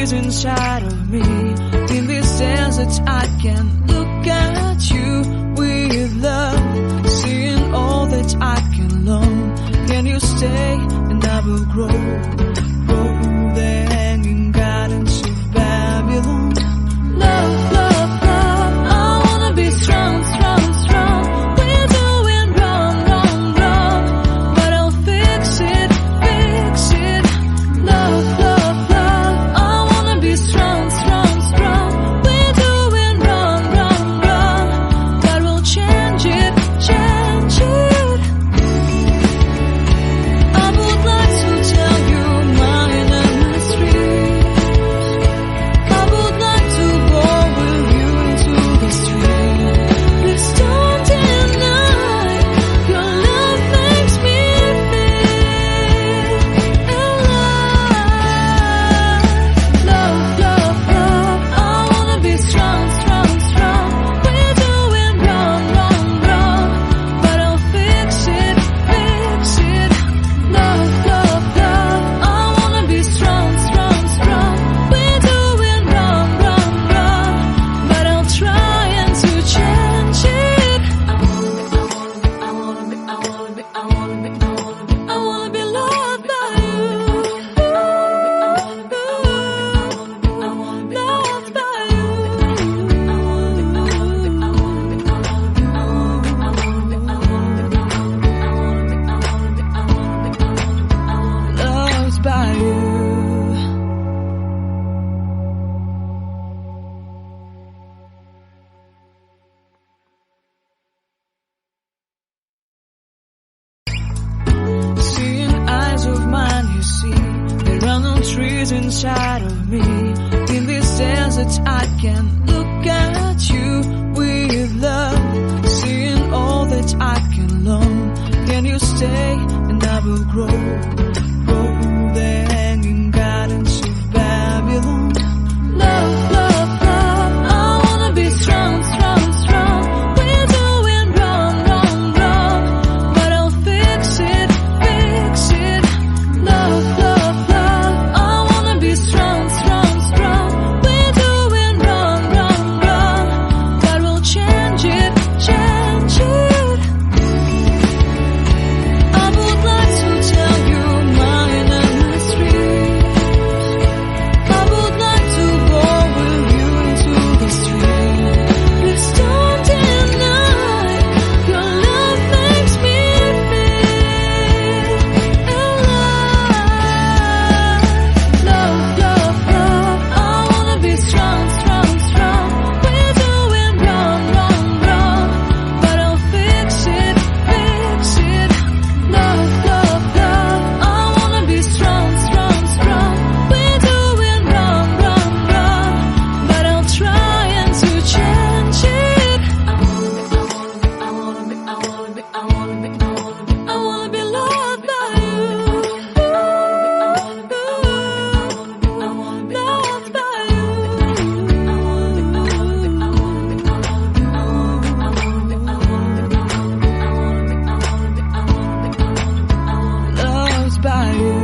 trees inside of me. In this desert I can look at you with love, seeing all that I can learn. Can you stay and I will grow the hanging gardens of Babylon. Love, love, love, I wanna be strong, strong, strong. We're doing wrong, wrong, wrong, but I'll fix it, fix it. Love, love, love, I wanna be strong, strong, strong. We're doing wrong, wrong, wrong, but we'll change it, change it. I would like to tell you my inner street. I would like to go with you into the street. Please don't deny, your love makes me feel alive. Love, love, love, I wanna be strong, strong, strong. We're doing wrong, wrong, wrong, but I'll fix it, fix it. Love, love, love, I wanna be strong, strong, strong. We're doing wrong, wrong, wrong, but I'll try and to change it. I wanna be loved by you. Loved by you. Loved by you. Seeing eyes of mine, you see, there are no trees inside of me. In this desert I can look at you with love, seeing all that I can learn. Can you stay and I will grow the hanging gardens of Babylon. Love, love, love, I wanna be strong, strong, strong. We're doing wrong, wrong, wrong, but I'll fix it, fix it. Love, love, love, I wanna be strong, strong, strong. We're doing wrong, wrong, wrong, but we'll change it, change it. I would like to tell you my inner street. I would like to go with you into the street. Please don't deny, your love makes me feel alive. Love, love, love, I wanna be strong, strong, strong. We're doing wrong, wrong, wrong, but I'll fix it, fix it. Love, love, love, I wanna be strong, strong, strong. We're doing wrong, wrong, wrong, but I'll try and to change it. I wanna be loved by you. Loved by you. Loved by you.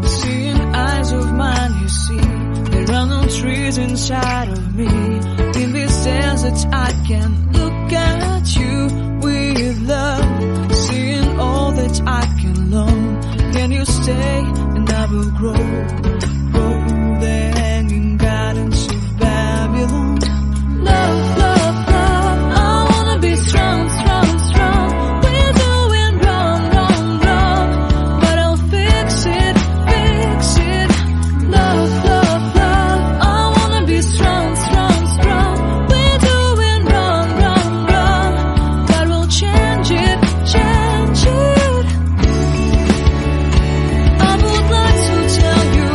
Seeing eyes of mine, you see, there are no trees inside of me. In this desert I can look at you with love, seeing all that I can learn. Can you stay and I will grow the hanging gardens of Babylon. Love, love, love, I wanna be strong, strong, strong. We're doing wrong, wrong, wrong, but I'll fix it, fix it. Love, love, love, I wanna be strong, strong, strong. We're doing wrong, wrong, wrong, but we'll change it, change it. I would like to tell you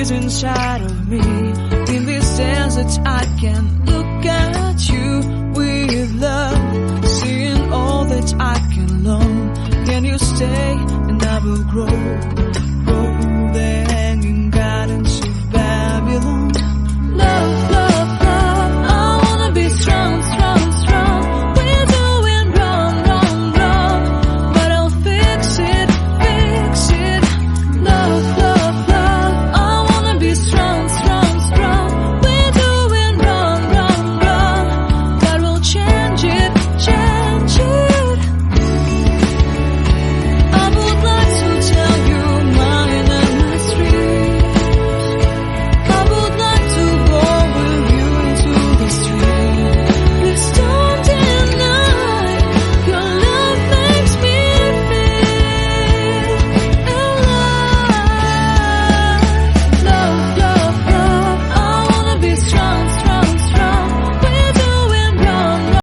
trees inside of me. In this desert I can look at you with love, seeing all that I can learn. Can you stay and I will grow?